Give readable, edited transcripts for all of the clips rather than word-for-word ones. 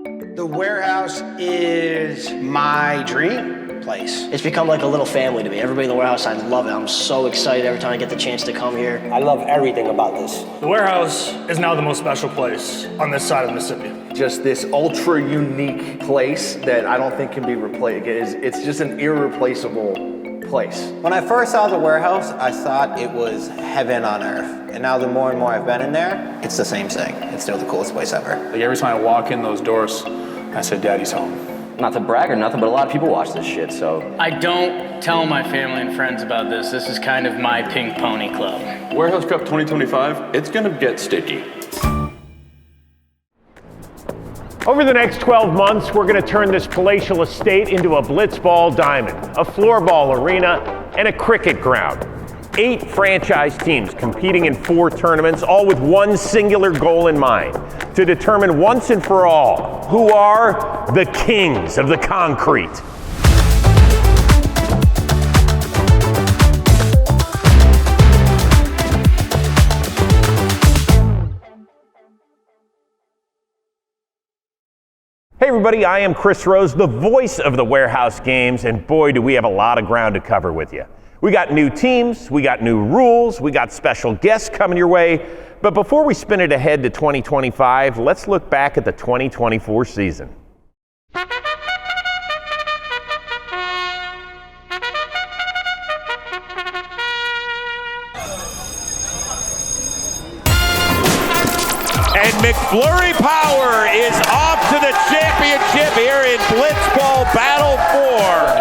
The warehouse is my dream place. It's become like a little family to me. Everybody in the warehouse, I love it. I'm so excited every time I get the chance to come here. I love everything about this. The warehouse is now the most special place on this side of the Mississippi. Just this ultra unique place that I don't think can be replaced. It's just an irreplaceable place. When I first saw the warehouse, I thought it was heaven on earth. And now the more and more I've been in there, it's the same thing. It's still the coolest place ever. Like every time I walk in those doors, I said, Daddy's home. Not to brag or nothing, but a lot of people watch this shit, so. I don't tell my family and friends about this. This is kind of my pink pony club. Warehouse Cup 2025, it's gonna get sticky. Over the next 12 months, we're going to turn this palatial estate into a blitzball diamond, a floorball arena, and a cricket ground. 8 franchise teams competing in 4 tournaments, all with one singular goal in mind, to determine once and for all who are the kings of the concrete. Hey everybody, I am Chris Rose, the voice of the Warehouse Games, and boy do we have a lot of ground to cover with you. We got new teams, we got new rules, we got special guests coming your way, but before we spin it ahead to 2025, let's look back at the 2024 season. And McFlurry Power is off to the championship here in Blitzball Battle 4.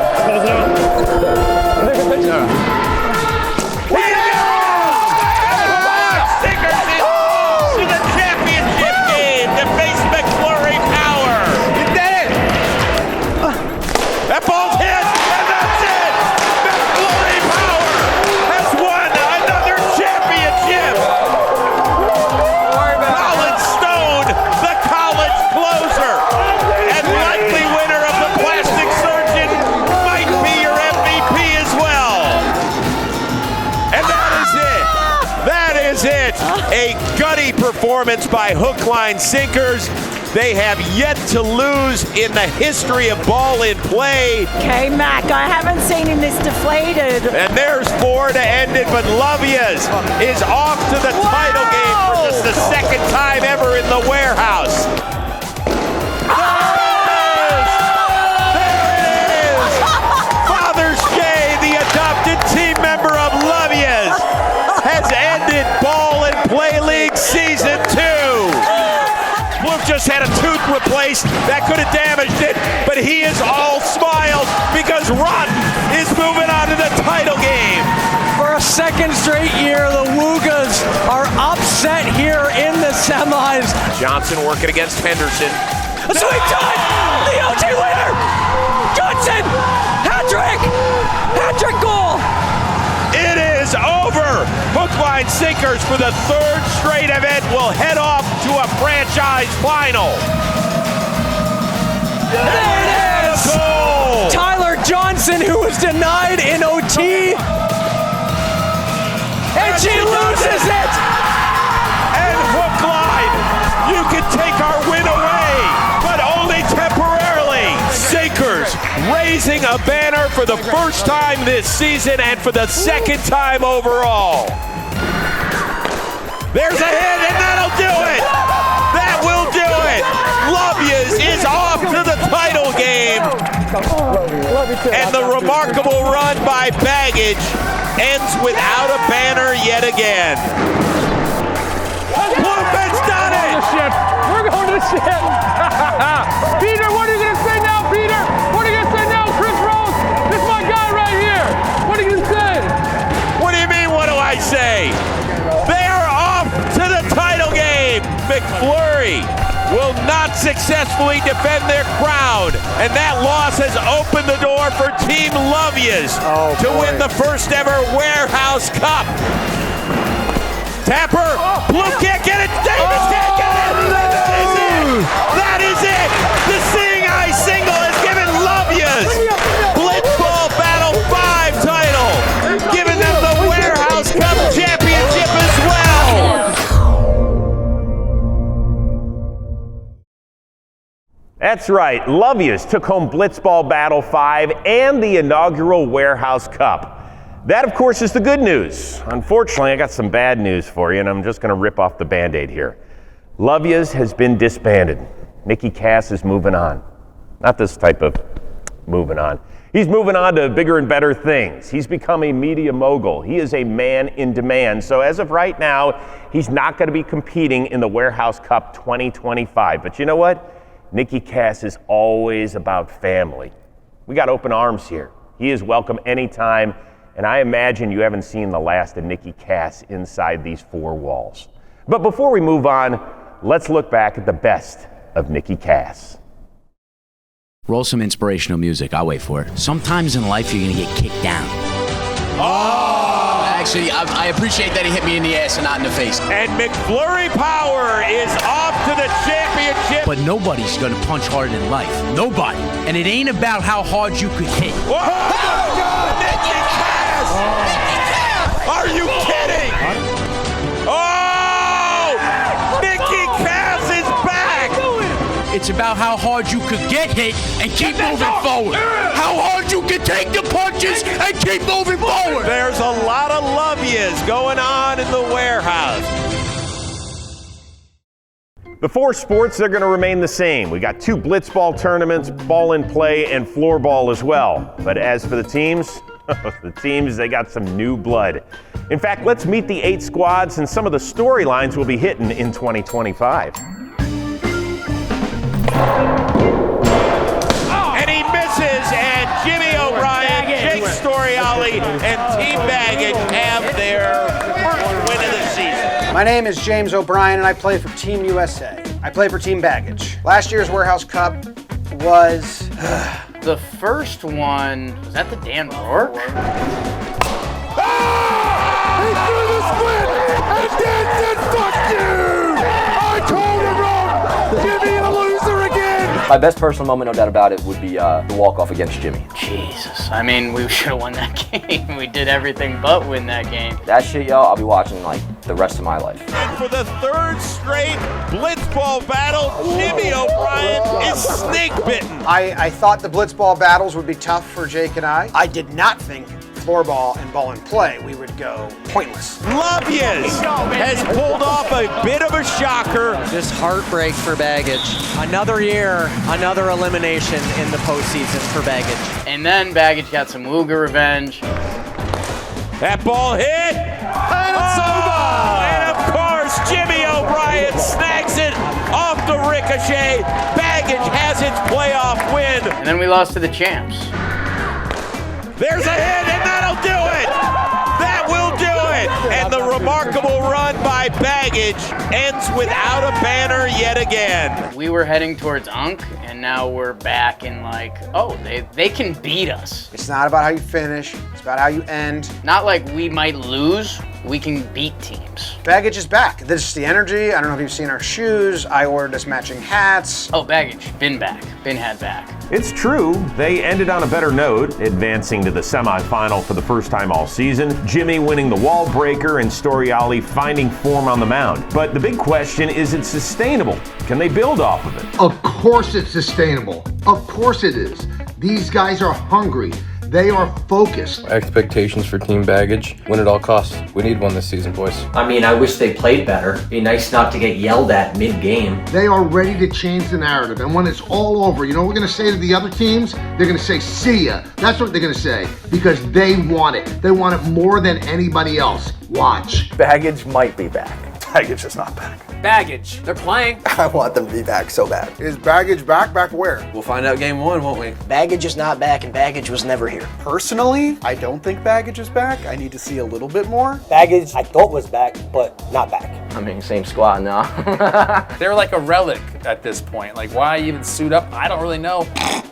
To the championship game to face McFlurry Power. You did it! That ball's hit, and that's it! McFlurry Power has won another championship! The college closer and likely winner of the plastic surgeon might be your MVP as well. And that is it. That is it. A gutty performance by hook, line, sinkers. They have yet to lose in the history of ball in play. Okay, Mac, I haven't seen him this deflated. And there's 4 to end it, but Lovias is off to the title game for just the second time ever in the warehouse. There it is! Father Shea, the adopted team member of Lovias, has ended Ball and Play League Season 2. Plouffe just had a tooth replaced that could have damaged it, but he is all smiles because Rotten is moving on to the title game. For a second straight year, the Woogas are upset here in the semis. Johnson working against Henderson. A sweet time! The OT winner! Johnson! Hat-trick! Hat-trick goal! It is over! Hook, line, sinkers for the 3rd straight event will head off to a franchise final. There it is! Goal! Tyler Johnson, who was denied in OT. And she loses it! And hook, line, you can take our win away, but only temporarily. Sinkers raising a banner for the first time this season and for the 2nd time overall. There's a hit, and that'll do it. That will do it. Lovias is off to the title game. And the remarkable run by Baggage ends without a banner yet again. Plouffe's done it. We're going to the ship. Peter, what are you going to say now, Peter? What are you going to say now, Chris Rose? This is my guy right here. What are you going to say? What do you mean, what do I say? They are off to the title game. McFlurry will not successfully defend their crown, and that loss has opened the door for Team Lovias to win the first ever Warehouse Cup. Tapper, Plouffe can't get it, Davis can't get it! That is it! That is it! The Seeing Eye single has given Lovias Blitzball Battle 5 title, giving them the Warehouse Cup championship as well! That's right, Lovias took home Blitzball Battle 5 and the inaugural Warehouse Cup. That, of course, is the good news. Unfortunately, I got some bad news for you, and I'm just going to rip off the Band-Aid here. Lovias has been disbanded. Nicky Cass is moving on. Not this type of moving on. He's moving on to bigger and better things. He's become a media mogul. He is a man in demand. So as of right now, he's not going to be competing in the Warehouse Cup 2025. But you know what? Nicky Cass is always about family. We got open arms here. He is welcome anytime, and I imagine you haven't seen the last of Nicky Cass inside these four walls. But before we move on, let's look back at the best of Nicky Cass. Roll some inspirational music. I'll wait for it. Sometimes in life, you're going to get kicked down. Oh! Actually, I appreciate that he hit me in the ass and not in the face. And McFlurry Power is off to the championship. But nobody's going to punch harder than life. Nobody. And it ain't about how hard you could hit. Whoa! Nicky Cass! Nicky Cass! Are you kidding? Oh! Nicky Cass is back! It's about how hard you could get hit and keep moving forward. How hard you can take the punches and keep moving forward. There's a lot of love-yas going on in the warehouse. The four sports are going to remain the same. We got 2 blitzball tournaments, ball in play, and floorball as well. But as for the teams, they got some new blood. In fact, let's meet the 8 squads and some of the storylines we'll be hitting in 2025. And he misses, and Jimmy O'Brien, Jake Storiali, and Team Baggage have their first win of the season. My name is James O'Brien, and I play for Team USA. I play for Team Baggage. Last year's Warehouse Cup was... The first one, was that the Dan Roor? Ah! He threw the split, and Dan said, fuck you! I told him wrong! Jimmy, a loser again! My best personal moment, no doubt about it, would be the walk-off against Jimmy. Jesus, I mean, we should have won that game. We did everything but win that game. That shit, yo, I'll be watching like the rest of my life. And for the third straight Blitzball Battle, Jimmy O'Brien is snake-bitten. I thought the Blitzball battles would be tough for Jake and I. I did not think floorball and ball and play we would go pointless. Lovias has pulled off a bit of a shocker. Just heartbreak for Baggage. Another year, another elimination in the postseason for Baggage. And then Baggage got some Wooga revenge. That ball hit. And it's over. And of course, Jimmy O'Brien snags it off the ricochet. Baggage has its playoff win. And then we lost to the champs. There's a hit, and that'll do it. That will do it. And the remarkable run by Baggage ends without a banner yet again. We were heading towards Unk, and now we're back in like, oh, they can beat us. It's not about how you finish, it's about how you end. Not like we might lose, we can beat teams. Baggage is back. This is the energy. I don't know if you've seen our shoes. I ordered us matching hats. Oh, Baggage, been back, been had back. It's true, they ended on a better note, advancing to the semifinal for the first time all season, Jimmy winning the wall breaker and Storiali finding form on the mound. But the big question, is it sustainable? Can they build off of it? Of course it's sustainable. Of course it is. These guys are hungry. They are focused. Expectations for Team Baggage, win at all costs. We need one this season, boys. I mean, I wish they played better. Be nice not to get yelled at mid-game. They are ready to change the narrative. And when it's all over, you know what we're going to say to the other teams? They're going to say, see ya. That's what they're going to say. Because they want it. They want it more than anybody else. Watch. Baggage might be back. Baggage is not back. Baggage, they're playing. I want them to be back so bad. Is Baggage back? Back where? We'll find out game 1, won't we? Baggage is not back, and Baggage was never here. Personally, I don't think Baggage is back. I need to see a little bit more. Baggage, I thought was back, but not back. I mean, same squad now. They're like a relic at this point. Like, why even suit up? I don't really know.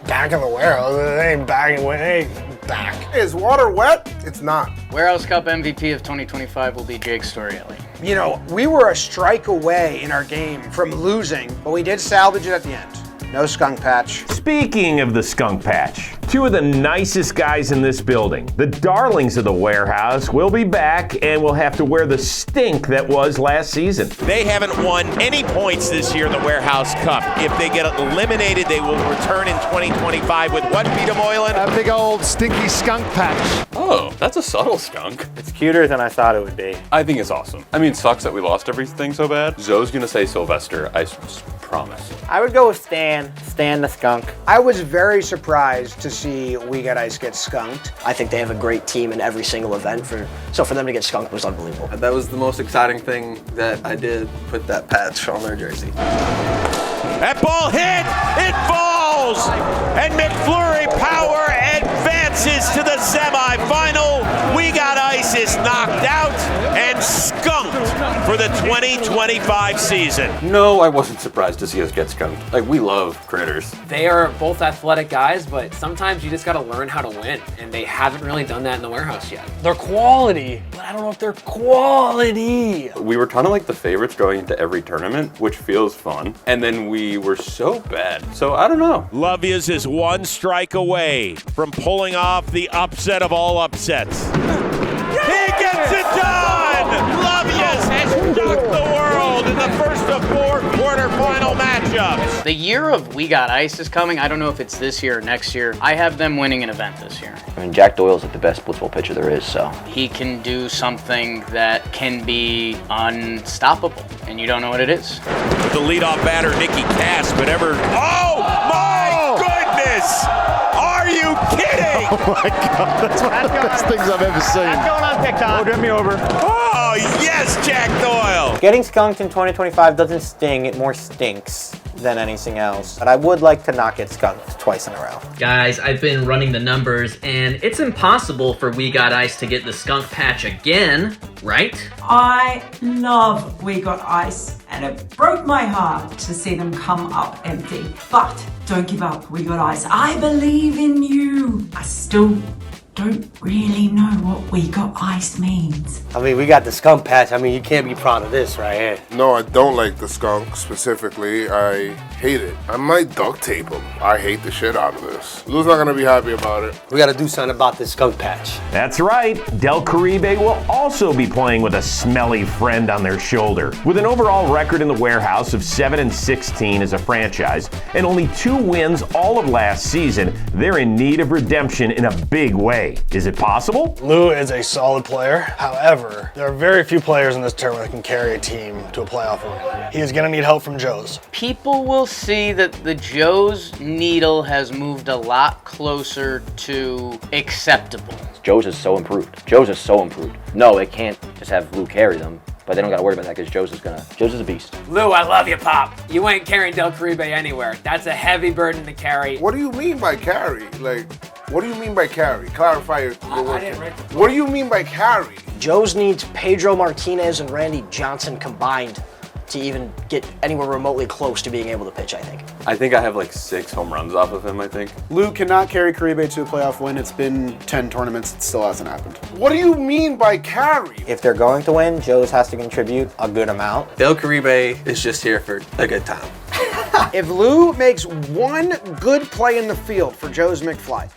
Back in the warehouse. They ain't back. They ain't back. Is water wet? It's not. Warehouse Cup MVP of 2025 will be Jake Storiali. You know, we were a strike away in our game from losing, but we did salvage it at the end. No skunk patch. Speaking of the skunk patch, two of the nicest guys in this building, the darlings of the warehouse, will be back and will have to wear the stink that was last season. They haven't won any points this year in the Warehouse Cup. If they get eliminated, they will return in 2025 with what, Peter Moylan? A big old stinky skunk patch. Oh, that's a subtle skunk. It's cuter than I thought it would be. I think it's awesome. I mean, it sucks that we lost everything so bad. Zoe's gonna say Sylvester, I promise. I would go with Stan the skunk. I was very surprised to see We Got Ice get skunked. I think they have a great team in every single event, so for them to get skunked was unbelievable. That was the most exciting thing that I did, put that patch on their jersey. That ball hit, it falls, and McFlurry Power advances to the semifinal. We Got Ice is knocked out and skunked for the 2025 season. No, I wasn't surprised to see us get skunked. Like, we love critters. They are both athletic guys, but sometimes you just gotta learn how to win, and they haven't really done that in the warehouse yet. They're quality, but I don't know if they're quality. We were kind of like the favorites going into every tournament, which feels fun. And then we were so bad. So I don't know. Lovias is one strike away from pulling off the upset of all upsets. He gets it done! Lovias has shocked the world in the first of 4 quarterfinal matchups. The year of We Got Ice is coming. I don't know if it's this year or next year. I have them winning an event this year. I mean, Jack Doyle's like the best blitzball pitcher there is, so. He can do something that can be unstoppable, and you don't know what it is. With the leadoff batter, Nicky Cass, but oh my goodness! Are you kidding? Oh my God, that's one of the best things I've ever seen. That's going on TikTok. Oh, get me over. Oh yes, Jack Doyle! Getting skunked in 2025 doesn't sting, it more stinks than anything else. But I would like to not get skunked twice in a row. Guys, I've been running the numbers, and it's impossible for We Got Ice to get the skunk patch again, right? I love We Got Ice, and it broke my heart to see them come up empty. But don't give up, We Got Ice. I believe in you. I still don't really know what We Got Ice means. I mean, we got the skunk patch. I mean, you can't be proud of this right here. No, I don't like the skunk specifically. I hate it. I might duct tape him. I hate the shit out of this. Lou's not gonna be happy about it. We gotta do something about this skunk patch. That's right, Del Caribe will also be playing with a smelly friend on their shoulder. With an overall record in the warehouse of 7-16 as a franchise, and only 2 wins all of last season, they're in need of redemption in a big way. Is it possible? Lou is a solid player. However, there are very few players in this tournament that can carry a team to a playoff win. He is going to need help from Joe's. People will see that the Joe's needle has moved a lot closer to acceptable. Joe's is so improved. Joe's is so improved. No, it can't just have Lou carry them. But they don't got to worry about that because Joe's is a beast. Lou, I love you, Pop. You ain't carrying Del Caribe anywhere. That's a heavy burden to carry. What do you mean by carry? Like, what do you mean by carry? Clarify your words. What do you mean by carry? Joe's needs Pedro Martinez and Randy Johnson combined to even get anywhere remotely close to being able to pitch, I think. I think I have like 6 home runs off of him, I think. Lou cannot carry Caribe to a playoff win. It's been 10 tournaments. It still hasn't happened. What do you mean by carry? If they're going to win, Joe's has to contribute a good amount. Del Caribe is just here for a good time. If Lou makes one good play in the field for Joe's McFly,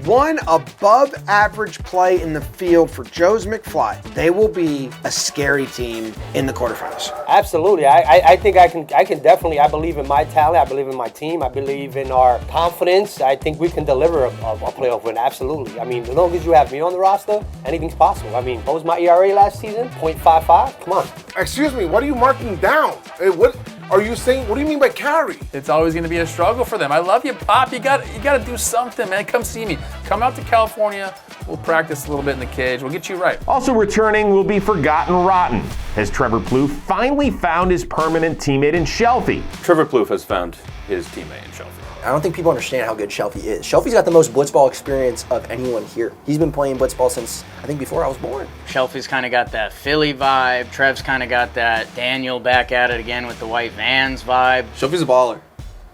one above average play in the field for Joe's McFly, they will be a scary team in the quarterfinals. Absolutely. I think I can definitely, I believe in my talent. I believe in my team. I believe in our confidence. I think we can deliver a playoff win. Absolutely. I mean, as long as you have me on the roster, anything's possible. I mean, what was my ERA last season? 0.55? Come on. Excuse me, what are you marking down? Hey, what are you saying? What do you mean by carry? It's always going to be a struggle for them. I love you, Pop. You got to do something, man. Come see me. Come out to California. We'll practice a little bit in the cage. We'll get you right. Also returning will be Forgotten Rotten, as Trevor Plouffe finally found his permanent teammate in Shelfie. Trevor Plouffe has found his teammate in Shelfie. I don't think people understand how good Shelfie is. Shelfie's got the most blitzball experience of anyone here. He's been playing blitzball since, I think, before I was born. Shelfie's kind of got that Philly vibe. Trev's kind of got that Daniel back at it again with the white Vans vibe. Shelfie's a baller.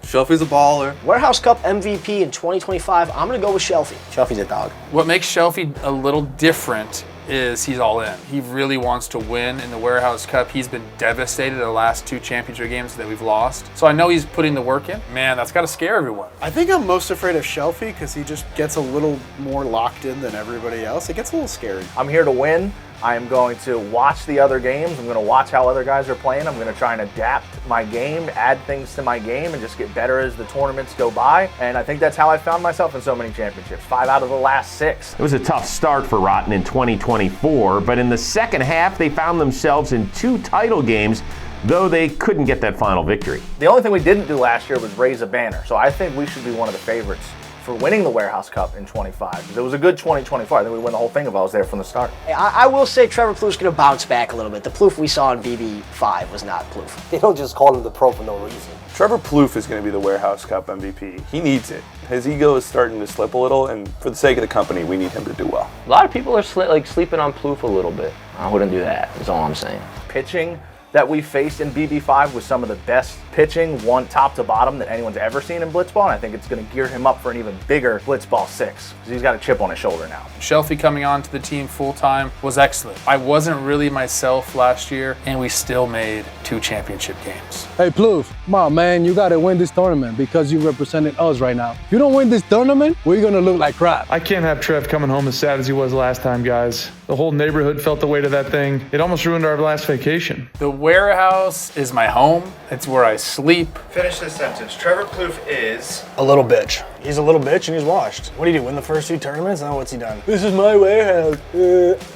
Shelfie's a baller. Warehouse Cup MVP in 2025, I'm going to go with Shelfie. Shelfie's a dog. What makes Shelfie a little different is he's all in. He really wants to win in the Warehouse Cup. He's been devastated the last 2 championship games that we've lost. So I know he's putting the work in. Man, that's got to scare everyone. I think I'm most afraid of Shelfie because he just gets a little more locked in than everybody else. It gets a little scary. I'm here to win. I am going to watch the other games. I'm going to watch how other guys are playing. I'm going to try and adapt my game, add things to my game, and just get better as the tournaments go by. And I think that's how I found myself in so many championships. 5 out of the last 6. It was a tough start for Rotten in 2024, but in the second half, they found themselves in 2 title games, though they couldn't get that final victory. The only thing we didn't do last year was raise a banner, so I think we should be one of the favorites for winning the Warehouse Cup in 25. It was a good 2025. I think we win the whole thing if I was there from the start. I will say Trevor Plouffe's going to bounce back a little bit. The Plouffe we saw in BB5 was not Plouffe. They don't just call him the pro for no reason. Trevor Plouffe is going to be the Warehouse Cup MVP. He needs it. His ego is starting to slip a little, and for the sake of the company, we need him to do well. A lot of people are sleeping on Plouffe a little bit. I wouldn't do that, is all I'm saying. Pitching that we faced in BB5 was some of the best pitching, one top to bottom, that anyone's ever seen in Blitzball, and I think it's going to gear him up for an even bigger Blitzball 6, because he's got a chip on his shoulder now. Shelfie coming on to the team full-time was excellent. I wasn't really myself last year, and we still made 2 championship games. Hey, Plouffe, come on, man, you got to win this tournament because you represented us right now. If you don't win this tournament, we're going to look like crap. I can't have Trev coming home as sad as he was last time, guys. The whole neighborhood felt the weight of that thing. It almost ruined our last vacation. The Warehouse is my home. It's where I sleep. Finish this sentence. Trevor Plouffe is a little bitch. He's a little bitch and he's washed. What do you do, win the first 2 tournaments? Now what's he done? This is my warehouse.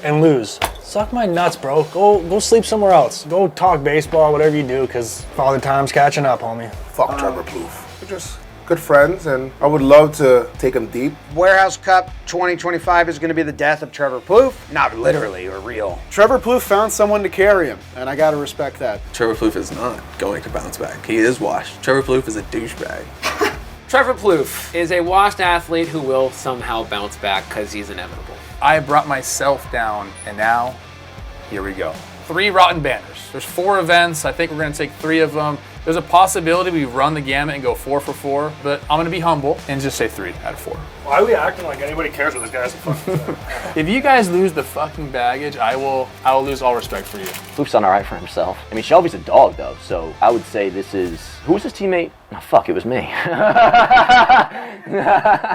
And lose. Suck my nuts, bro. Go sleep somewhere else. Go talk baseball, whatever you do, because Father Time's catching up, homie. Fuck Trevor Plouffe. We're just good friends, and I would love to take him deep. Warehouse Cup 2025 is going to be the death of Trevor Plouffe. Not literally or real. Trevor Plouffe found someone to carry him, and I got to respect that. Trevor Plouffe is not going to bounce back. He is washed. Trevor Plouffe is a douchebag. Trevor Plouffe is a washed athlete who will somehow bounce back because he's inevitable. I brought myself down, and now, here we go. 3 rotten banners. There's 4 events. I think we're going to take 3 of them. There's a possibility we run the gamut and go 4 for 4, but I'm going to be humble and just say 3 out of 4. Why are we acting like anybody cares what this guy's a fucking If you guys lose the fucking baggage, I will lose all respect for you. Plouffe's done all right for himself. I mean, Shelby's a dog, though, so I would say this is... Who was his teammate? Oh, fuck, it was me.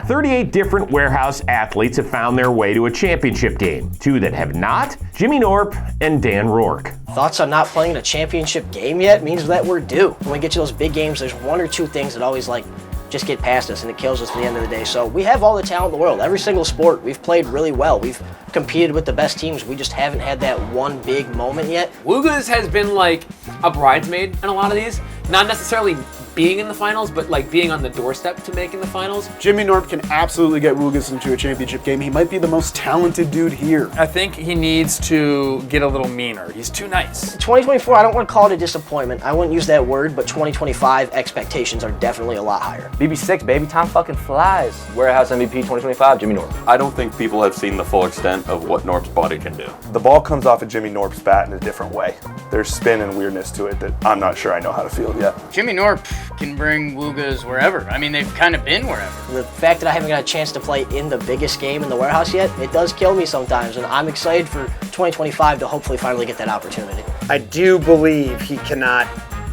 38 different Warehouse athletes have found their way to a championship game. 2 that have not, Jimmy Norp and Dan Roor. Thoughts on not playing a championship game yet means that we're due. When we get to those big games, there's 1 or 2 things that always just get past us and it kills us at the end of the day. So we have all the talent in the world. Every single sport, we've played really well. We've competed with the best teams. We just haven't had that one big moment yet. Woogas has been like a bridesmaid in a lot of these. Not necessarily being in the finals, but like being on the doorstep to making the finals. Jimmy Norp can absolutely get Woogas into a championship game. He might be the most talented dude here. I think he needs to get a little meaner. He's too nice. 2024, I don't want to call it a disappointment. I wouldn't use that word, but 2025 expectations are definitely a lot higher. BB6, baby, time fucking flies. Warehouse MVP 2025, Jimmy Norp. I don't think people have seen the full extent of what Norp's body can do. The ball comes off of Jimmy Norp's bat in a different way. There's spin and weirdness to it that I'm not sure I know how to field yet. Jimmy Norp can bring Woogas wherever. I mean, they've kind of been wherever. The fact that I haven't got a chance to play in the biggest game in the Warehouse yet, it does kill me sometimes, and I'm excited for 2025 to hopefully finally get that opportunity. I do believe he cannot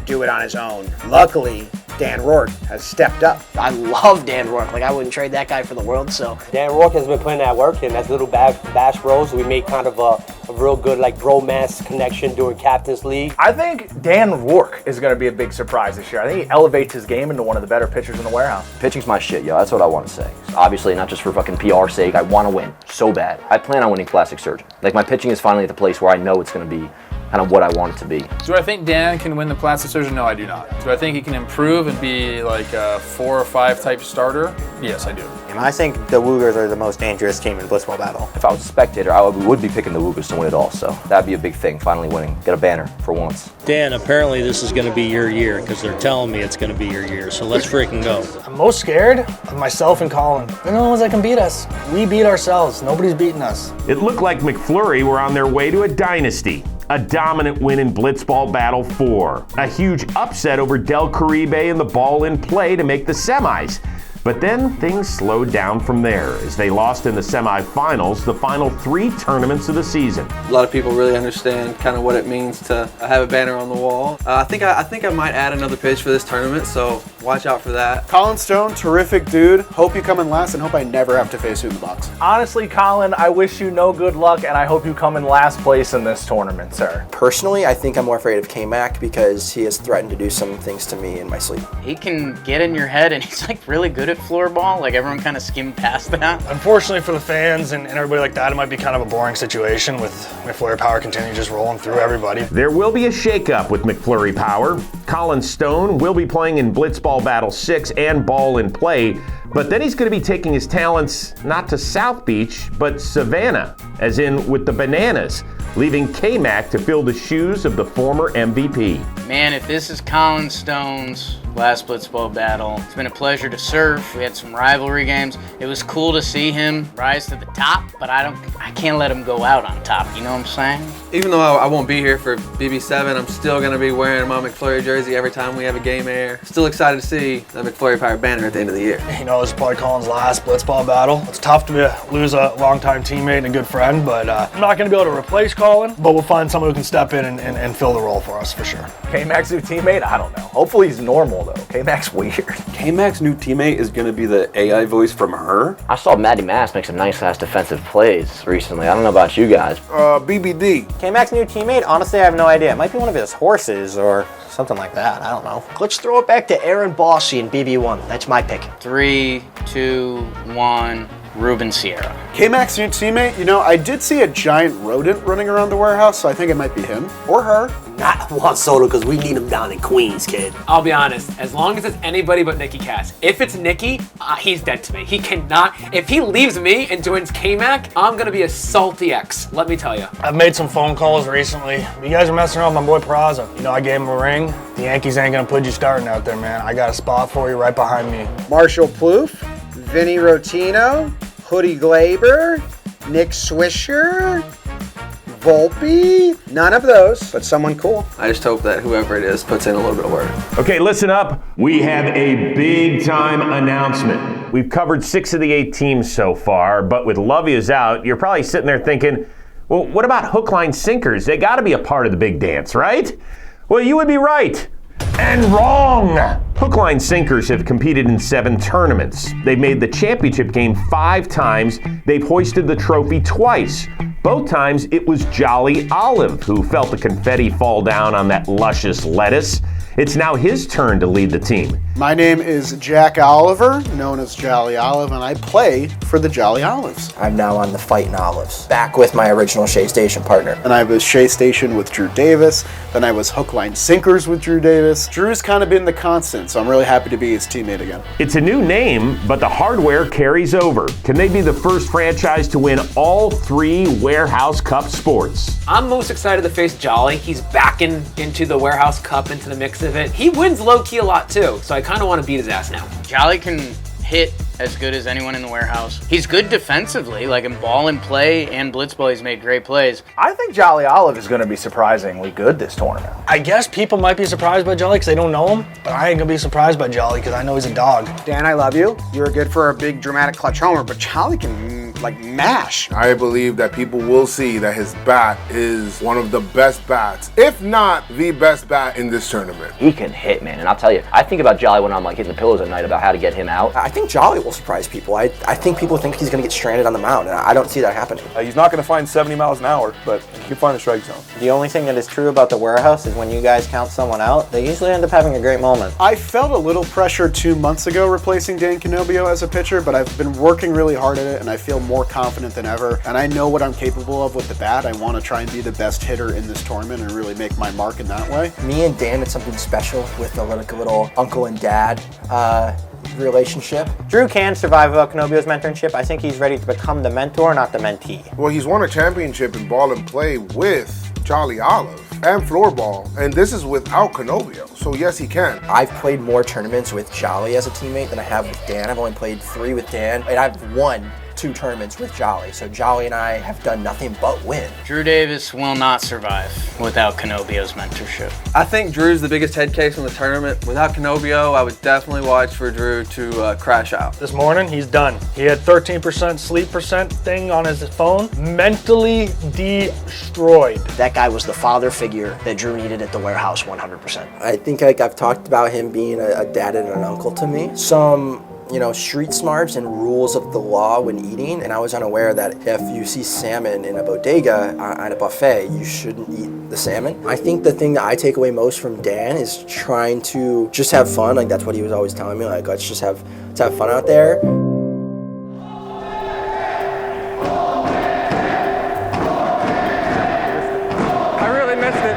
do it on his own. Luckily, Dan Roor has stepped up. I love Dan Roor. Like, I wouldn't trade that guy for the world, so. Dan Roor has been putting that work in. As little Bash Bros, we made kind of a real good, like, bromance connection during Captain's League. I think Dan Roor is going to be a big surprise this year. I think he elevates his game into one of the better pitchers in the Warehouse. Pitching's my shit, yo. That's what I want to say. Obviously, not just for fucking PR sake. I want to win so bad. I plan on winning Plastic Surgeon. Like, my pitching is finally at the place where I know it's going to be kind of what I want it to be. Do I think Dan can win the Plastic Surgeon? No, I do not. Do I think he can improve and be like a 4 or 5 type starter? Yes, I do. And I think the Woogers are the most dangerous team in Blitzball Battle. If I was a spectator, I would be picking the Woogers to win it all, so that'd be a big thing, finally winning. Get a banner for once. Dan, apparently this is going to be your year because they're telling me it's going to be your year, so let's freaking go. I'm most scared of myself and Colin. They're the only ones that can beat us. We beat ourselves. Nobody's beating us. It looked like McFlurry were on their way to a dynasty. A dominant win in Blitzball Battle 4. A huge upset over Del Caribe and the ball in play to make the semis. But then things slowed down from there as they lost in the semifinals, the final 3 tournaments of the season. A lot of people really understand kind of what it means to have a banner on the wall. I think I might add another pitch for this tournament, so watch out for that. Colin Stone, terrific dude. Hope you come in last and hope I never have to face you in the box. Honestly, Colin, I wish you no good luck, and I hope you come in last place in this tournament, sir. Personally, I think I'm more afraid of K-Mac because he has threatened to do some things to me in my sleep. He can get in your head, and he's like really good at floorball. Like everyone kind of skimmed past that. Unfortunately for the fans and everybody like that, it might be kind of a boring situation with McFlurry Power continuing just rolling through everybody. There will be a shakeup with McFlurry Power. Colin Stone will be playing in Blitzball Battle 6 and Ball in Play, but then he's going to be taking his talents not to South Beach, but Savannah, as in with the Bananas, leaving K-Mac to fill the shoes of the former MVP. Man, if this is Colin Stone's last Blitzball Battle, it's been a pleasure to serve. We had some rivalry games. It was cool to see him rise to the top, but I can't let him go out on top, you know what I'm saying? Even though I won't be here for BB7, I'm still going to be wearing my McFlurry jersey every time we have a game air. Still excited to see the McFlurry Power banner at the end of the year. You know, it's probably Colin's last Blitzball Battle. It's tough to lose a longtime teammate and a good friend, but I'm not going to be able to replace Colin, but we'll find someone who can step in and fill the role for us for sure. K-Mac's new teammate? I don't know. Hopefully he's normal, though. K-Mac's weird. K-Mac's new teammate is going to be the AI voice from her. I saw Matty Mass make some nice-ass defensive plays recently. I don't know about you guys. BBD. K-Mac's new teammate? Honestly, I have no idea. It might be one of his horses or something like that. I don't know. Let's throw it back to Aaron Bossy in BB1. That's my pick. 3, 2, 1. Ruben Sierra. K-Mac's new teammate, you know, I did see a giant rodent running around the warehouse, so I think it might be him or her. Not Juan Soto, because we need him down in Queens, kid. I'll be honest, as long as it's anybody but Nicky Cass. If it's Nicky, he's dead to me. He cannot, if he leaves me and joins K-Mac, I'm gonna be a salty ex, let me tell you. I've made some phone calls recently. You guys are messing around with my boy Peraza. You know, I gave him a ring. The Yankees ain't gonna put you starting out there, man. I got a spot for you right behind me. Marshall Plouffe, Vinny Rotino, Hoodie Glaber, Nick Swisher, Volpe, none of those, but someone cool. I just hope that whoever it is puts in a little bit of work. Okay, listen up. We have a big time announcement. We've covered 6 of the 8 teams so far, but with Lovey's out, you're probably sitting there thinking, well, what about hook, line, sinkers? They gotta be a part of the big dance, right? Well, you would be right. And wrong! Hook, line, sinkers have competed in 7 tournaments. They've made the championship game 5 times. They've hoisted the trophy twice. Both times it was Jolly Olive who felt the confetti fall down on that luscious lettuce. It's now his turn to lead the team. My name is Jack Oliver, known as Jolly Olive, and I play for the Jolly Olives. I'm now on the Fightin' Olives, back with my original Shea Station partner. And I was Shea Station with Drew Davis, then I was Hook, Line, Sinkers with Drew Davis. Drew's kind of been the constant, so I'm really happy to be his teammate again. It's a new name, but the hardware carries over. Can they be the first franchise to win all 3 Warehouse Cup sports? I'm most excited to face Jolly. He's backing into the Warehouse Cup, into the mix of it. He wins low-key a lot too, so I kind of want to beat his ass now. Jolly can hit as good as anyone in the warehouse. He's good defensively, like in ball and play and blitzball, he's made great plays. I think Jolly Olive is going to be surprisingly good this tournament. I guess people might be surprised by Jolly because they don't know him, but I ain't going to be surprised by Jolly because I know he's a dog. Dan, I love you. You're good for a big dramatic clutch homer, but Jolly can like mash. I believe that people will see that his bat is one of the best bats, if not the best bat in this tournament. He can hit, man, and I'll tell you, I think about Jolly when I'm like hitting the pillows at night about how to get him out. I think Jolly will surprise people. I think people think he's going to get stranded on the mound, and I don't see that happening. He's not going to find 70 miles an hour, but he can find the strike zone. The only thing that is true about the warehouse is when you guys count someone out, they usually end up having a great moment. I felt a little pressure 2 months ago replacing Dan Canobio as a pitcher, but I've been working really hard at it, and I feel more confident than ever, and I know what I'm capable of with the bat. I want to try and be the best hitter in this tournament and really make my mark in that way. Me and Dan, it's something special with a little uncle and dad relationship. Drew can survive Canobio's mentorship. I think he's ready to become the mentor, not the mentee. Well, he's won a championship in ball and play with Jolly Olive and floorball, and this is without Canobio, so yes, he can. I've played more tournaments with Jolly as a teammate than I have with Dan. I've only played 3 with Dan, and I've won 2 tournaments with Jolly, so Jolly and I have done nothing but win. Drew Davis will not survive without Canobio's mentorship. I think Drew's the biggest head case in the tournament. Without Canobio, I would definitely watch for Drew to crash out. This morning, he's done. He had 13% sleep percent thing on his phone. Mentally destroyed. That guy was the father figure that Drew needed at the warehouse 100%. I think I've talked about him being a dad and an uncle to me. Some street smarts and rules of the law when eating, and I was unaware that if you see salmon in a bodega at a buffet, you shouldn't eat the salmon. I think the thing that I take away most from Dan is trying to just have fun. Like, that's what he was always telling me, like, let's have fun out there. I really missed it.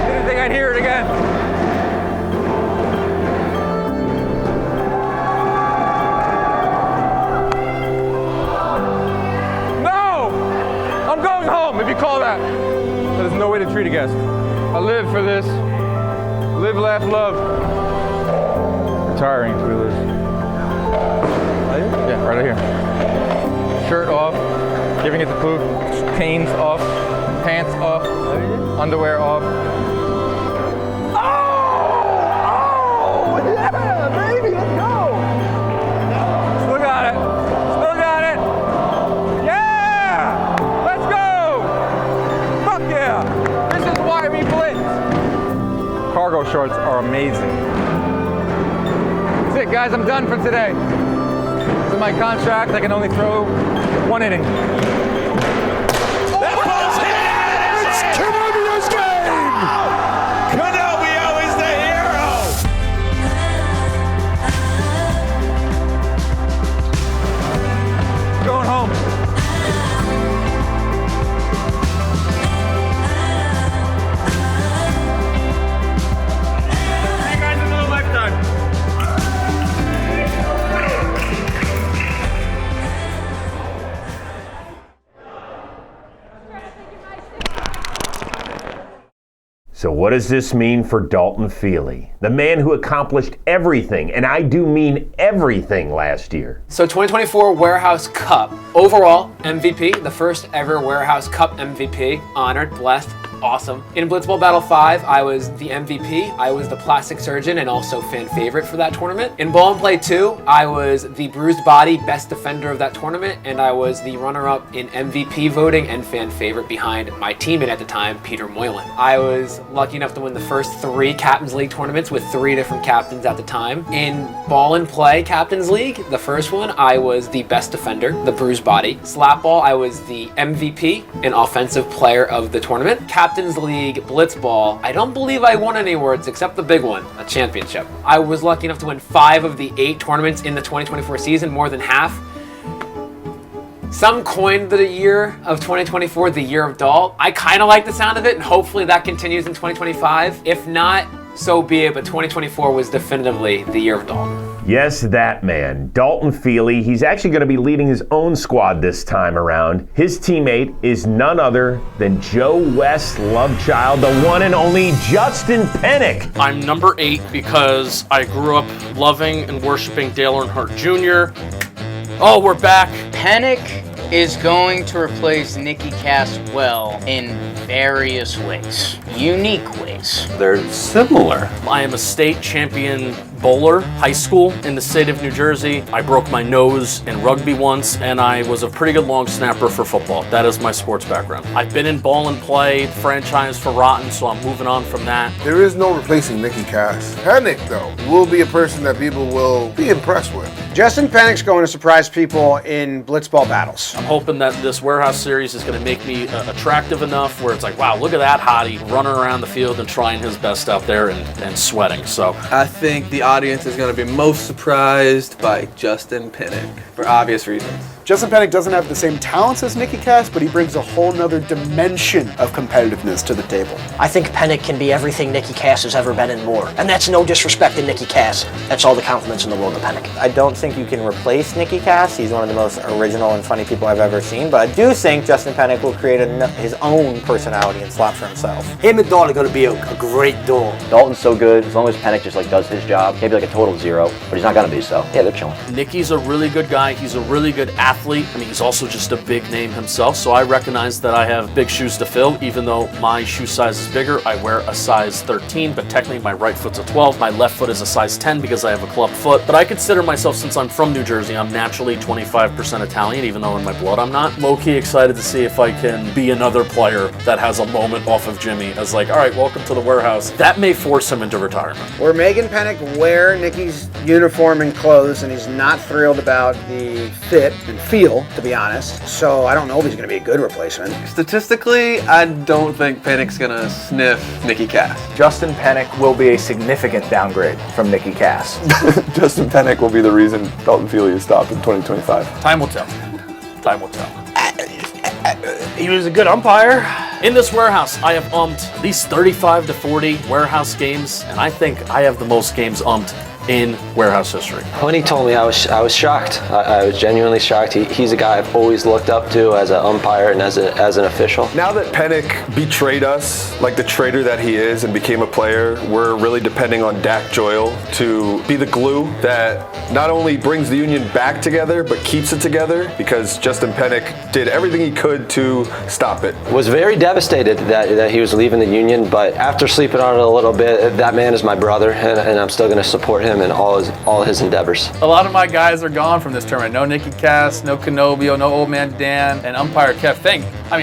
Didn't think I'd hear it again. I'm going home, if you call that. That is no way to treat a guest. I live for this. Live, laugh, love. Retiring, Wheelers. Yeah, right here. Shirt off, giving it to Plouffe. Chains off, pants off, underwear off. Oh, yeah, baby, let's go. Still got it. Still got it. Yeah. Let's go! Fuck yeah! This is why we blitz! Cargo shorts are amazing. That's it, guys. I'm done for today. This is my contract. I can only throw 1 inning. That ball's hit! It's Canobio's game! Canobio is the hero! Going home. So what does this mean for Dalton Feely, the man who accomplished everything, and I do mean everything, last year? So 2024 Warehouse Cup, overall MVP, the first ever Warehouse Cup MVP, honored, blessed, awesome. In Blitzball Battle 5, I was the MVP, I was the plastic surgeon and also fan favorite for that tournament. In Ball and Play 2, I was the bruised body best defender of that tournament, and I was the runner-up in MVP voting and fan favorite behind my teammate at the time, Peter Moylan. I was lucky enough to win the first 3 Captains League tournaments with 3 different captains at the time. In Ball and Play Captains League, the first one, I was the best defender, the bruised body. Slap Ball, I was the MVP and offensive player of the tournament. Captains League Blitzball, I don't believe I won any awards except the big one, a championship. I was lucky enough to win 5 of the 8 tournaments in the 2024 season, more than half. Some coined the year of 2024 the year of Dalt. I kind of like the sound of it, and hopefully that continues in 2025. If not, so be it, but 2024 was definitively the year of Dalt. Yes, that man, Dalton Feely. He's actually going to be leading his own squad this time around. His teammate is none other than Joe West's love child, the one and only Justin Pennick. I'm number 8 because I grew up loving and worshiping Dale Earnhardt Jr. Oh, we're back. Pennick is going to replace Nicky Cass well in various ways, unique ways. They're similar. I am a state champion bowler, high school in the state of New Jersey. I broke my nose in rugby once, and I was a pretty good long snapper for football. That is my sports background. I've been in ball and play, franchise for Rotten, so I'm moving on from that. There is no replacing Nicky Cass. Pennick, though, will be a person that people will be impressed with. Justin Pennick's going to surprise people in Blitzball battles. I'm hoping that this Warehouse series is going to make me attractive enough where it's like, wow, look at that hottie running around the field and trying his best out there and sweating. So I think the audience is going to be most surprised by Justin Pennick for obvious reasons. Justin Pennick doesn't have the same talents as Nicky Cass, but he brings a whole nother dimension of competitiveness to the table. I think Pennick can be everything Nicky Cass has ever been and more. And that's no disrespect to Nicky Cass. That's all the compliments in the world to Pennick. I don't think you can replace Nicky Cass. He's one of the most original and funny people I've ever seen, but I do think Justin Pennick will create his own personality and slot for himself. Him and Dalton are going to be a great duel. Dalton's so good, as long as Pennick just like does his job, maybe like a total 0, but he's not gonna be, so yeah, they're chilling. Nicky's a really good guy. He's a really good athlete. I mean, he's also just a big name himself, so I recognize that I have big shoes to fill. Even though my shoe size is bigger, I wear a size 13, but technically my right foot's a 12. My left foot is a size 10 because I have a club foot. But I consider myself, since I'm from New Jersey, I'm naturally 25% Italian, even though in my blood I'm not. Low-key excited to see if I can be another player that has a moment off of Jimmy as like, all right, welcome to the warehouse. That may force him into retirement. We're making Pennick wear Nicky's uniform and clothes, and he's not thrilled about the fit and feel, to be honest. So I don't know if he's going to be a good replacement. Statistically, I don't think Pennick's gonna sniff Nicky Cass. Justin Pennick will be a significant downgrade from Nicky Cass. Justin Pennick will be the reason Dalton Feely is stopped in 2025. Time will tell. Time will tell. He was a good umpire. In this warehouse, I have umped at least 35 to 40 warehouse games, and I think I have the most games umped in warehouse history. When he told me, I was shocked. I was genuinely shocked. He's a guy I've always looked up to as an umpire and as an official. Now that Pennick betrayed us like the traitor that he is and became a player, we're really depending on Dak Joyle to be the glue that not only brings the union back together, but keeps it together, because Justin Pennick did everything he could to stop it. Was very devastated that he was leaving the union, but after sleeping on it a little bit, that man is my brother, and I'm still going to support him in all his endeavors. A lot of my guys are gone from this tournament. No Nicky Cass, no Canobio, no Old Man Dan, and umpire Kev.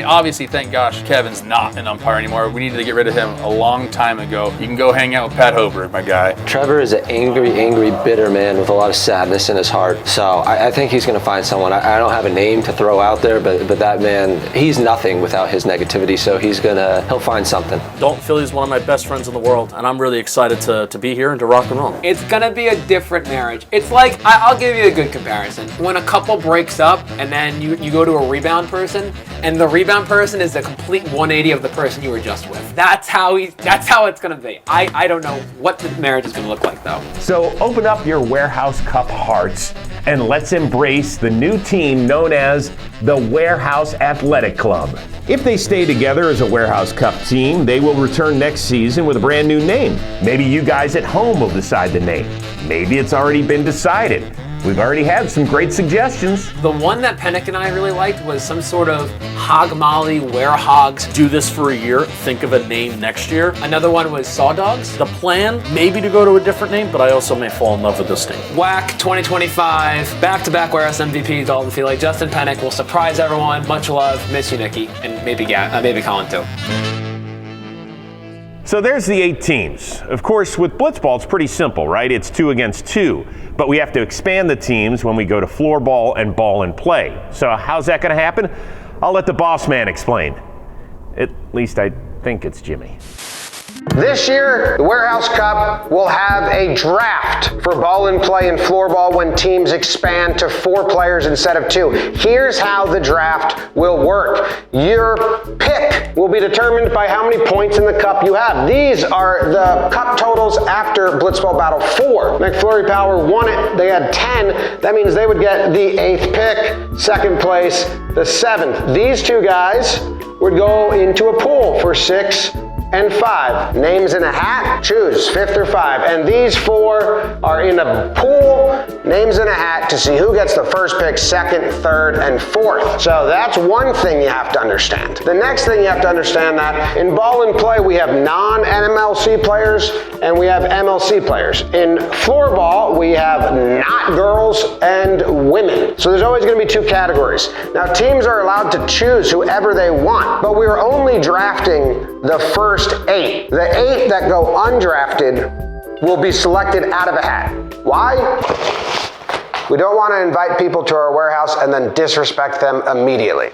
Obviously, thank gosh, Kevin's not an umpire anymore. We needed to get rid of him a long time ago. You can go hang out with Pat Hober, my guy. Trevor is an angry, bitter man with a lot of sadness in his heart. So I think he's going to find someone. I don't have a name to throw out there, but that man, he's nothing without his negativity. So he'll find something. Dalton Feely is one of my best friends in the world, and I'm really excited to be here and to rock and roll. It's gonna be a different marriage. It's like, I'll give you a good comparison. When a couple breaks up and then you go to a rebound person, and the rebound person is the complete 180 of the person you were just with. That's how it's gonna be. I don't know what the marriage is gonna look like though. So open up your Warehouse Cup hearts and let's embrace the new team known as the Warehouse Athletic Club. If they stay together as a Warehouse Cup team, they will return next season with a brand new name. Maybe you guys at home will decide the name. Maybe it's already been decided. We've already had some great suggestions. The one that Pennick and I really liked was some sort of Hog Molly Werehogs. Do this for a year, think of a name next year. Another one was Saw Dogs. The plan, maybe to go to a different name, but I also may fall in love with this name. WAC 2025, back-to-back Warehouse MVP, Dalton Feely. Justin Pennick will surprise everyone. Much love. Miss you, Nicky. And maybe Colin too. So there's the 8 teams. Of course, with Blitzball, it's pretty simple, right? It's 2 against 2. But we have to expand the teams when we go to floor ball and ball and play. So how's that going to happen? I'll let the boss man explain. At least I think it's Jimmy. This year, the Warehouse Cup will have a draft for ball and play and floor ball when teams expand to 4 players instead of 2. Here's how the draft will work. Your pick will be determined by how many points in the cup you have. These are the cup totals after Blitzball Battle 4. McFlurry Power won it. They had 10. That means they would get the 8th pick, 2nd place, the 7th. These 2 guys would go into a pool for 6 and 5. Names in a hat, choose 5th or 5. And these 4 are in a pool, names in a hat, to see who gets the first pick, 2nd, 3rd, and 4th. So that's one thing you have to understand. The next thing you have to understand that in ball and play, we have non-MLC players and we have MLC players. In floor ball, we have not girls and women. So there's always gonna be 2 categories. Now teams are allowed to choose whoever they want, but we're only drafting the first 8. The 8 that go undrafted will be selected out of a hat. Why? We don't want to invite people to our warehouse and then disrespect them immediately.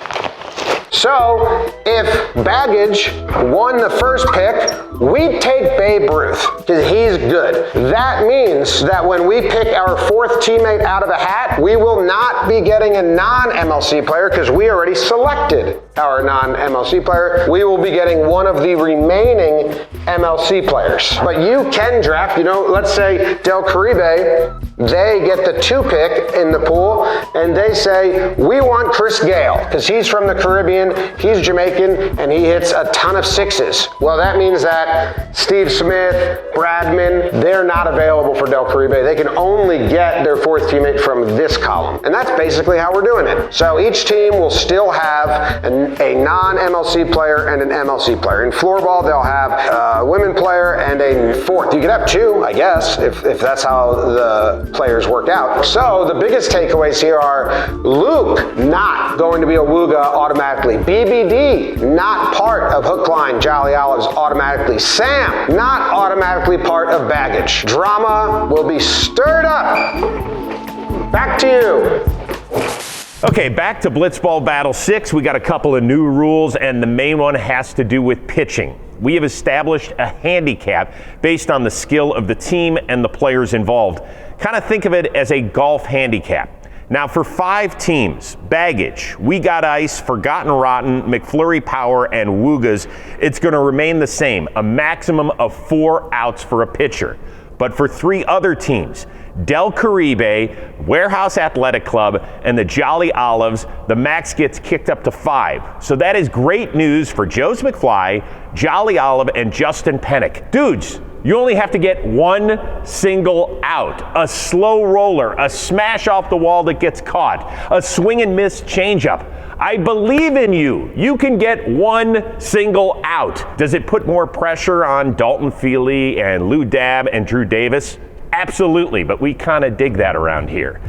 So, if Baggage won the first pick, We take Babe Ruth because he's good. That means that when we pick our fourth teammate out of a hat, we will not be getting a non-MLC player because we already selected our non-MLC player. We will be getting one of the remaining MLC players. But you can draft, let's say Del Caribe, they get the 2 pick in the pool and they say, we want Chris Gale because he's from the Caribbean, he's Jamaican, and he hits a ton of 6s. Well, that means that Steve Smith, Bradman, they're not available for Del Caribe. They can only get their fourth teammate from this column. And that's basically how we're doing it. So each team will still have a non-MLC player and an MLC player. In floorball, they'll have a women player and a fourth. You could have 2, I guess, if that's how the players work out. So the biggest takeaways here are Luke not going to be a Wooga automatically. BBD not part of Hook Line Jolly Olives automatically. Sam not automatically part of baggage. Drama will be stirred up. Back to you. Okay, back to Blitzball Battle 6. We got a couple of new rules, and the main one has to do with pitching. We have established a handicap based on the skill of the team and the players involved. Kind of think of it as a golf handicap. Now for 5 teams, baggage, We Got Ice, Forgotten Rotten, McFlurry Power, and Woogas, it's going to remain the same, a maximum of 4 outs for a pitcher. But for 3 other teams, Del Caribe, Warehouse Athletic Club, and the Jolly Olives, the max gets kicked up to 5. So that is great news for Joe's McFly, Jolly Olive, and Justin Pennick. Dudes, you only have to get 1 single out. A slow roller, a smash off the wall that gets caught, a swing and miss changeup. I believe in you. You can get 1 single out. Does it put more pressure on Dalton Feely and Lou Dabb and Drew Davis? Absolutely, but we kind of dig that around here.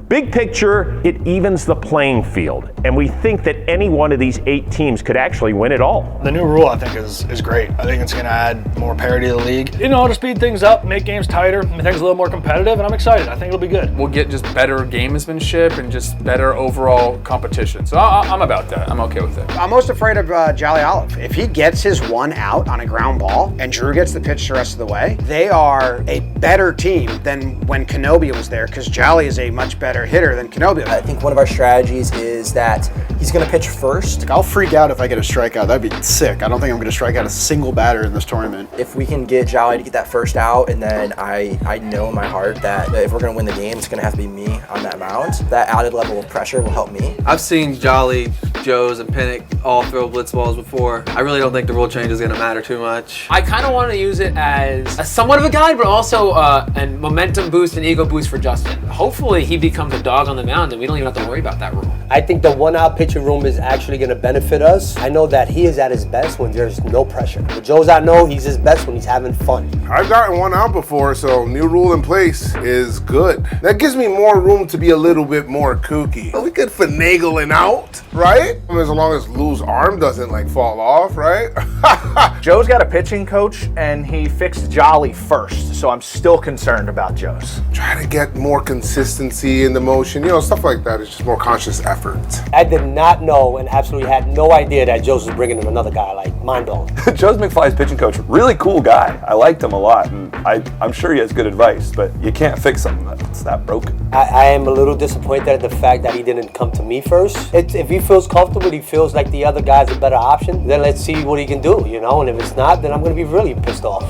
Big picture, it evens the playing field, and we think that any one of these 8 teams could actually win it all. The new rule, I think, is great. I think it's going to add more parity to the league. To speed things up, make games tighter, make things a little more competitive, and I'm excited. I think it'll be good. We'll get just better gamesmanship and just better overall competition. So I'm about that. I'm okay with it. I'm most afraid of Jolly Olive. If he gets his 1 out on a ground ball and Drew gets the pitch the rest of the way, they are a better team than when Kenobia was there because Jolly is a much better hitter than Kenobia. I think one of our strategies is that he's going to pitch first. I'll freak out if I get a strikeout. That'd be sick. I don't think I'm going to strike out a single batter in this tournament. If we can get Jolly to get that first out, and then I know in my heart that if we're going to win the game, it's going to have to be me on that mound. That added level of pressure will help me. I've seen Jolly, Joe's, and Pennick all throw blitz balls before. I really don't think the rule change is going to matter too much. I kind of want to use it as a somewhat of a guide, but also a momentum boost and ego boost for Justin. Hopefully he becomes a dog on the mound and we don't even have to worry about that rule. I think the 1-out pitching room is actually going to benefit us. I know that he is at his best when there's no pressure. With Joe's, I know he's his best when he's having fun. I've gotten 1 out before, so new rule in place is good. That gives me more room to be a little bit more kooky. We could finagle an out, right? As long as Lou's arm doesn't fall off, right? Joe's got a pitching coach and he fixed Jolly first, so I'm still concerned about Joe's. Try to get more consistency in the motion, stuff like that. It's just more conscious effort. I did not know and absolutely had no idea that Joe's was bringing in another guy, mind blown. Joe's McFly's pitching coach, really cool guy. I liked him a lot, and I'm sure he has good advice, but you can't fix something that's that broken. I am a little disappointed at the fact that he didn't come to me first. If he feels comfortable, he feels like the other guy's a better option, then let's see what he can do, and if it's not, then I'm going to be really pissed off.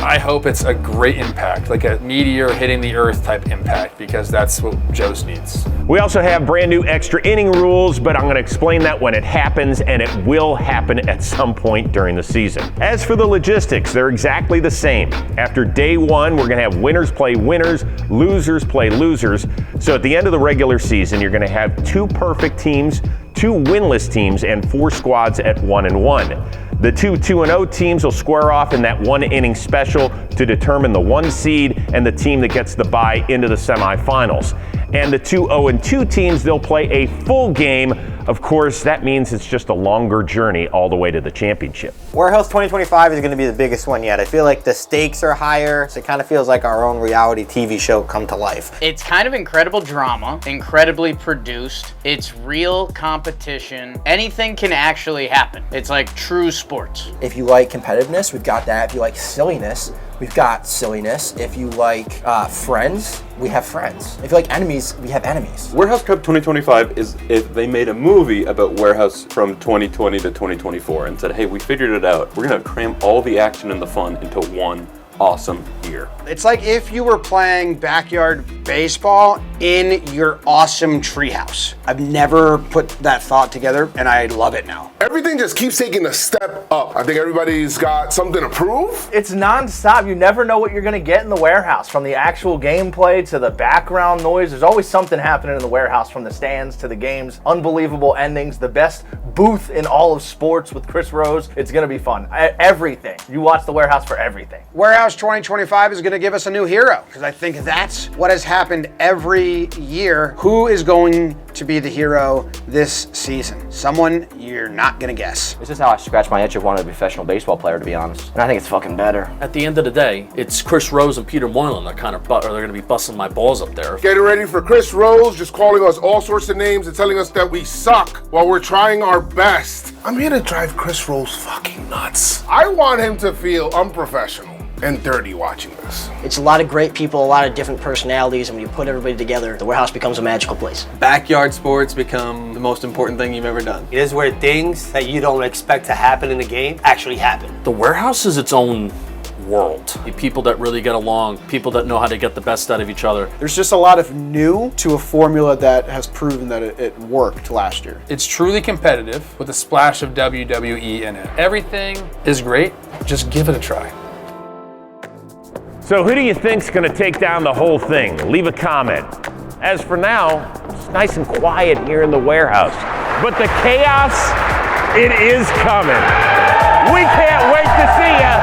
I hope it's a great impact, like a meteor hitting the earth type impact, because that's what Joe's needs. We also have brand new extra inning rules, but I'm going to explain that when it happens, and it will happen at some point during the season. As for the logistics, they're exactly the same. After day 1, we're going to have winners play winners, losers play losers. So at the end of the regular season, you're going to have 2 perfect teams, 2 winless teams, and 4 squads at 1-1. The 2 2-0 teams will square off in that 1-inning special to determine the 1 seed and the team that gets the bye into the semifinals. And the 2 0-2 teams, they'll play a full game Of course, that means it's just a longer journey all the way to the championship. Warehouse 2025 is going to be the biggest one yet. I feel like the stakes are higher, so it kind of feels like our own reality TV show come to life. It's kind of incredible drama, incredibly produced. It's real competition. Anything can actually happen. It's like true sports. If you like competitiveness, we've got that. If you like silliness, we've got silliness. If you like friends, we have friends. If you like enemies, we have enemies. Warehouse Cup 2025 is if they made a movie about Warehouse from 2020 to 2024 and said, hey, we figured it out. We're going to cram all the action and the fun into one awesome year. It's like if you were playing backyard baseball in your awesome treehouse. I've never put that thought together, and I love it now. Everything just keeps taking a step up. I think everybody's got something to prove. It's nonstop. You never know what you're going to get in the warehouse. From the actual gameplay to the background noise, there's always something happening in the warehouse, from the stands to the games. Unbelievable endings. The best booth in all of sports with Chris Rose. It's going to be fun. Everything. You watch the warehouse for everything. Warehouse 2025 is going to give us a new hero, because I think that's what has happened every year. Who is going to be the hero this season? Someone you're not going to guess. This is how I scratch my itch of wanting to be a professional baseball player, to be honest. And I think it's fucking better. At the end of the day, it's Chris Rose and Peter Moylan that kind of they're going to be busting my balls up there. Getting ready for Chris Rose, just calling us all sorts of names and telling us that we suck while we're trying our best. I'm here to drive Chris Rose fucking nuts. I want him to feel unprofessional and dirty watching this. It's a lot of great people, a lot of different personalities, and when you put everybody together, the warehouse becomes a magical place. Backyard sports become the most important thing you've ever done. It is where things that you don't expect to happen in the game actually happen. The warehouse is its own world. People that really get along, people that know how to get the best out of each other. There's just a lot of new to a formula that has proven that it worked last year. It's truly competitive with a splash of WWE in it. Everything is great. Just give it a try. So who do you think's going to take down the whole thing? Leave a comment. As for now, it's nice and quiet here in the warehouse. But the chaos, it is coming. We can't wait to see ya.